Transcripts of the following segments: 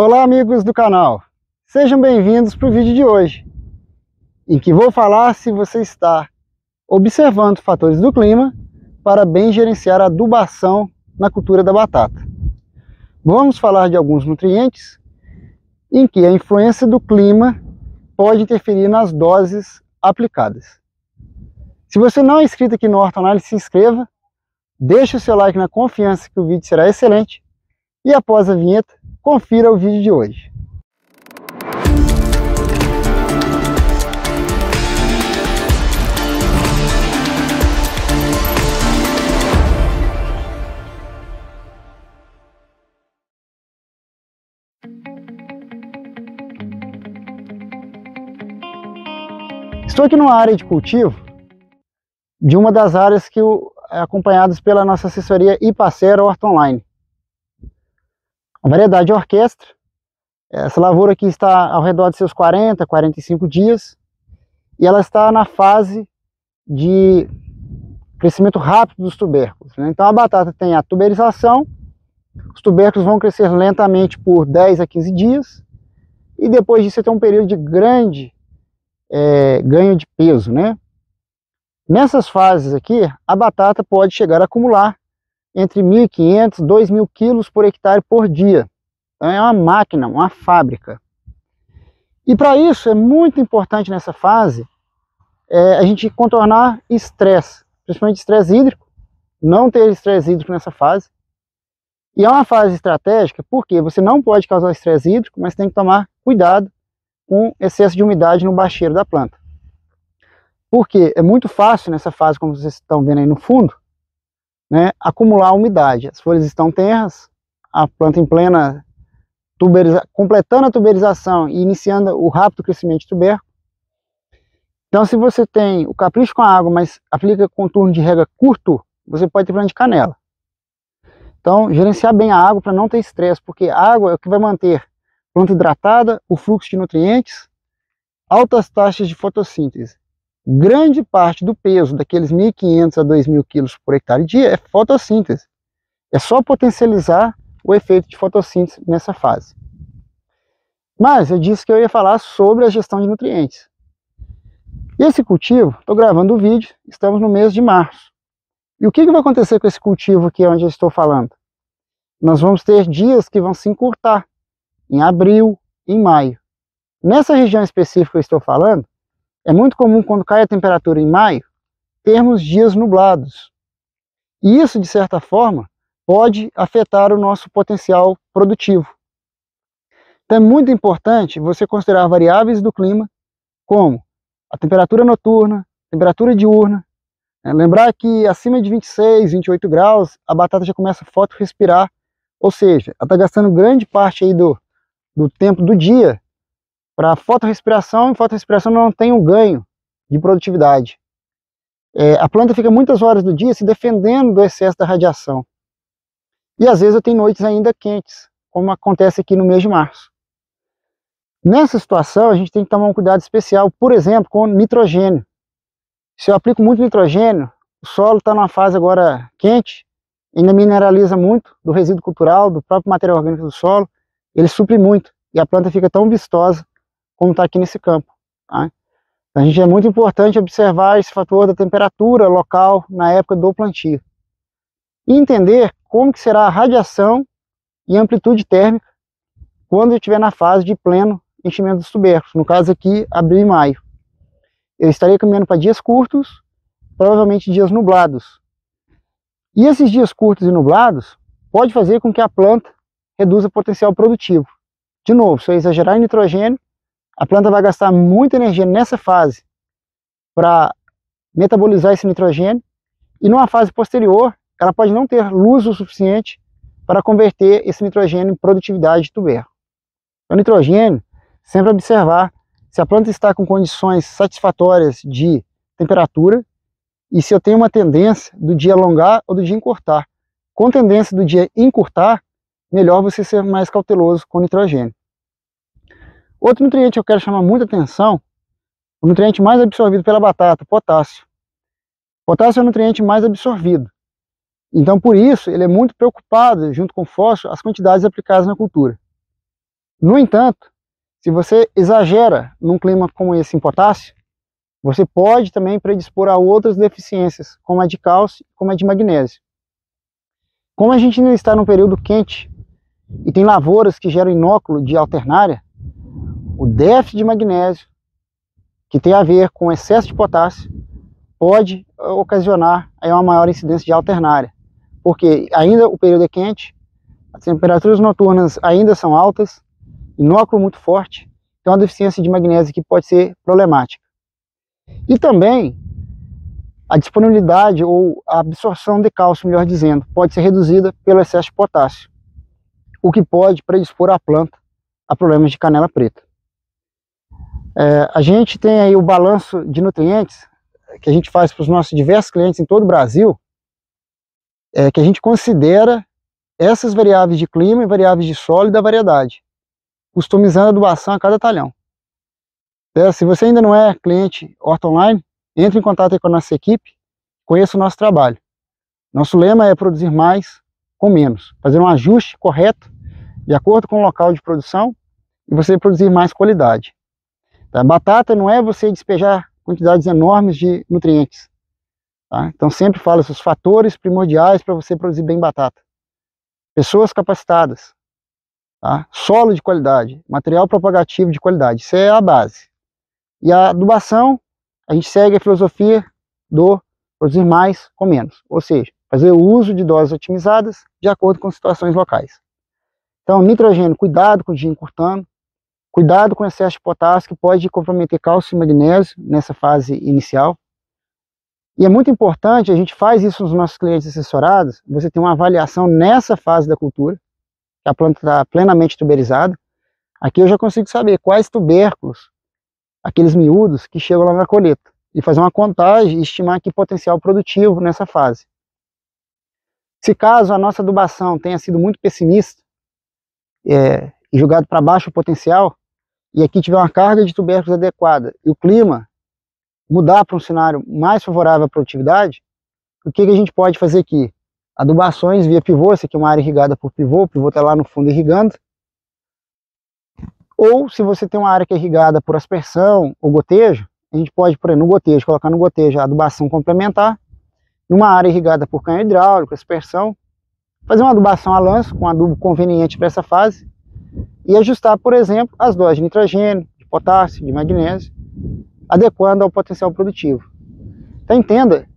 Olá, amigos do canal, sejam bem-vindos para o vídeo de hoje, em que vou falar se você está observando fatores do clima para bem gerenciar a adubação na cultura da batata. Vamos falar de alguns nutrientes em que a influência do clima pode interferir nas doses aplicadas. Se você não é inscrito aqui no Hortonálise, se inscreva, deixe o seu like na confiança que o vídeo será excelente e após a vinheta, confira o vídeo de hoje. Estou aqui numa área de cultivo de uma das áreas que acompanhadas pela nossa assessoria Ipacera Hortonline. A variedade orquestra, essa lavoura aqui está ao redor de seus 40, 45 dias e ela está na fase de crescimento rápido dos tubérculos, né? Então a batata tem a tuberização, os tubérculos vão crescer lentamente por 10 a 15 dias e depois disso você tem um período de grande ganho de peso, né? Nessas fases aqui, a batata pode chegar a acumular entre 1.500 e 2.000 quilos por hectare por dia. Então é uma máquina, uma fábrica. E para isso é muito importante nessa fase a gente contornar estresse, principalmente estresse hídrico, não ter estresse hídrico nessa fase. E é uma fase estratégica porque você não pode causar estresse hídrico, mas tem que tomar cuidado com excesso de umidade no bacheiro da planta. Porque é muito fácil nessa fase, como vocês estão vendo aí no fundo, né, acumular umidade. As folhas estão tenras, a planta em plena completando a tuberização e iniciando o rápido crescimento de tubérculo. Então, se você tem o capricho com a água, mas aplica contorno de rega curto, você pode ter problema de canela. Então, gerenciar bem a água para não ter estresse, porque a água é o que vai manter a planta hidratada, o fluxo de nutrientes, altas taxas de fotossíntese. Grande parte do peso daqueles 1.500 a 2.000 quilos por hectare dia é fotossíntese. É só potencializar o efeito de fotossíntese nessa fase. Mas eu disse que eu ia falar sobre a gestão de nutrientes. Esse cultivo, estou gravando o vídeo, estamos no mês de março. E o que vai acontecer com esse cultivo aqui onde eu estou falando? Nós vamos ter dias que vão se encurtar, em abril, em maio. Nessa região específica que eu estou falando, é muito comum quando cai a temperatura em maio, termos dias nublados. E isso, de certa forma, pode afetar o nosso potencial produtivo. Então é muito importante você considerar variáveis do clima, como a temperatura noturna, temperatura diurna. Lembrar que acima de 26, 28 graus, a batata já começa a fotorrespirar, ou seja, ela está gastando grande parte aí do tempo do dia para fotorrespiração, e fotorrespiração não tem um ganho de produtividade. A planta fica muitas horas do dia se defendendo do excesso da radiação. E às vezes eu tenho noites ainda quentes, como acontece aqui no mês de março. Nessa situação a gente tem que tomar um cuidado especial, por exemplo, com nitrogênio. Se eu aplico muito nitrogênio, o solo está numa fase agora quente, ainda mineraliza muito do resíduo cultural, do próprio material orgânico do solo, ele supre muito, e a planta fica tão vistosa como está aqui nesse campo. Tá? A gente é muito importante observar esse fator da temperatura local na época do plantio. E entender como que será a radiação e amplitude térmica quando eu estiver na fase de pleno enchimento dos tubérculos, no caso aqui, abril e maio. Eu estarei caminhando para dias curtos, provavelmente dias nublados. E esses dias curtos e nublados pode fazer com que a planta reduza o potencial produtivo. De novo, se eu exagerar em nitrogênio, a planta vai gastar muita energia nessa fase para metabolizar esse nitrogênio e numa fase posterior ela pode não ter luz o suficiente para converter esse nitrogênio em produtividade de tubérculo. O nitrogênio, sempre observar se a planta está com condições satisfatórias de temperatura e se eu tenho uma tendência do dia alongar ou do dia encurtar. Com tendência do dia encurtar, melhor você ser mais cauteloso com o nitrogênio. Outro nutriente que eu quero chamar muita atenção, o nutriente mais absorvido pela batata, potássio. Potássio é o nutriente mais absorvido. Então, por isso, ele é muito preocupado, junto com o fósforo, as quantidades aplicadas na cultura. No entanto, se você exagera num clima como esse em potássio, você pode também predispor a outras deficiências, como a de cálcio e como a de magnésio. Como a gente ainda está num período quente e tem lavouras que geram inóculo de alternária, o déficit de magnésio, que tem a ver com excesso de potássio, pode ocasionar aí uma maior incidência de alternária, porque ainda o período é quente, as temperaturas noturnas ainda são altas, inóculo muito forte, então a deficiência de magnésio aqui pode ser problemática. E também a disponibilidade ou a absorção de cálcio, melhor dizendo, pode ser reduzida pelo excesso de potássio, o que pode predispor a planta a problemas de canela preta. A gente tem aí o balanço de nutrientes que a gente faz para os nossos diversos clientes em todo o Brasil, que a gente considera essas variáveis de clima e variáveis de solo e da variedade, customizando a adubação a cada talhão. Se você ainda não é cliente Horta Online, entre em contato aí com a nossa equipe, conheça o nosso trabalho. Nosso lema é produzir mais com menos, fazer um ajuste correto de acordo com o local de produção e você produzir mais qualidade. A batata não é você despejar quantidades enormes de nutrientes. Tá? Então sempre falo os fatores primordiais para você produzir bem batata. Pessoas capacitadas, tá? Solo de qualidade, material propagativo de qualidade, isso é a base. E a adubação, a gente segue a filosofia do produzir mais com menos, ou seja, fazer o uso de doses otimizadas de acordo com situações locais. Então, nitrogênio, cuidado com o dia encurtando, cuidado com o excesso de potássio, que pode comprometer cálcio e magnésio nessa fase inicial. E é muito importante, a gente faz isso nos nossos clientes assessorados, você tem uma avaliação nessa fase da cultura, que a planta está plenamente tuberizada. Aqui eu já consigo saber quais tubérculos, aqueles miúdos que chegam lá na colheita, e fazer uma contagem e estimar aqui potencial produtivo nessa fase. Se caso a nossa adubação tenha sido muito pessimista, e jogado para baixo o potencial, e aqui tiver uma carga de tubérculos adequada, e o clima mudar para um cenário mais favorável à produtividade, o que a gente pode fazer aqui? Adubações via pivô, essa aqui é uma área irrigada por pivô, o pivô está lá no fundo irrigando. Ou se você tem uma área que é irrigada por aspersão ou gotejo, a gente pode, por exemplo, no gotejo, colocar no gotejo a adubação complementar, numa área irrigada por canhão hidráulico, aspersão, fazer uma adubação a lanço, com adubo conveniente para essa fase, e ajustar, por exemplo, as doses de nitrogênio, de potássio, de magnésio, adequando ao potencial produtivo. Então entenda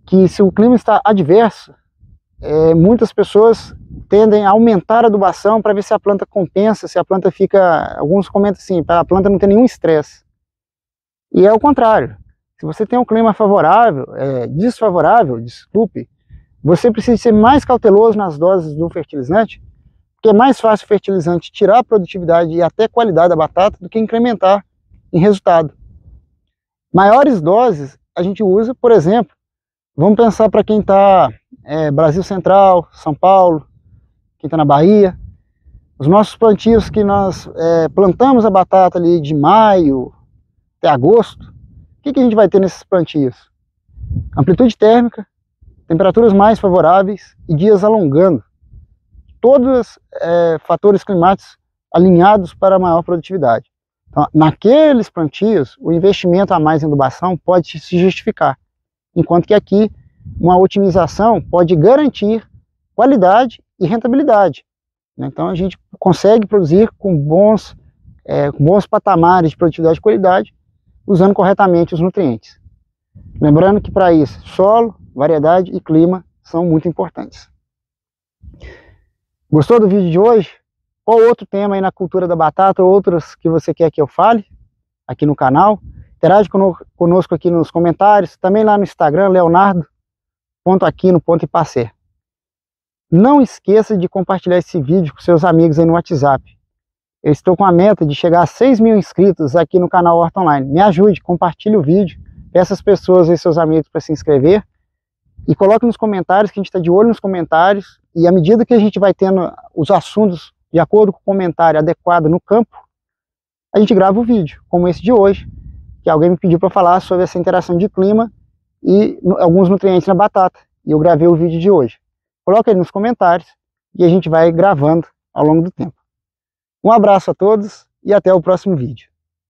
que se o clima está adverso, muitas pessoas tendem a aumentar a adubação para ver se a planta compensa, se a planta fica... Alguns comentam assim, para a planta não ter nenhum estresse. E é o contrário. Se você tem um clima favorável, desfavorável, desculpe, você precisa ser mais cauteloso nas doses do fertilizante, porque é mais fácil o fertilizante tirar a produtividade e até qualidade da batata do que incrementar em resultado. Maiores doses a gente usa, por exemplo, vamos pensar para quem está Brasil Central, São Paulo, quem está na Bahia, os nossos plantios que nós plantamos a batata ali de maio até agosto, o que a gente vai ter nesses plantios? Amplitude térmica, temperaturas mais favoráveis e dias alongando. Todos fatores climáticos alinhados para maior produtividade. Então, naqueles plantios, o investimento a mais em adubação pode se justificar, enquanto que aqui uma otimização pode garantir qualidade e rentabilidade. Então a gente consegue produzir com bons patamares de produtividade e qualidade, usando corretamente os nutrientes. Lembrando que para isso, solo, variedade e clima são muito importantes. Gostou do vídeo de hoje? Qual outro tema aí na cultura da batata, ou outros que você quer que eu fale aqui no canal? Interage conosco aqui nos comentários, também lá no Instagram, leonardo.aquino.ipacer. Não esqueça de compartilhar esse vídeo com seus amigos aí no WhatsApp. Eu estou com a meta de chegar a 6.000 inscritos aqui no canal Horta Online. Me ajude, compartilhe o vídeo, peça as pessoas aí, seus amigos, para se inscrever. E coloque nos comentários, que a gente está de olho nos comentários. E à medida que a gente vai tendo os assuntos de acordo com o comentário adequado no campo, a gente grava o vídeo, como esse de hoje, que alguém me pediu para falar sobre essa interação de clima e alguns nutrientes na batata. E eu gravei o vídeo de hoje. Coloca aí nos comentários e a gente vai gravando ao longo do tempo. Um abraço a todos e até o próximo vídeo.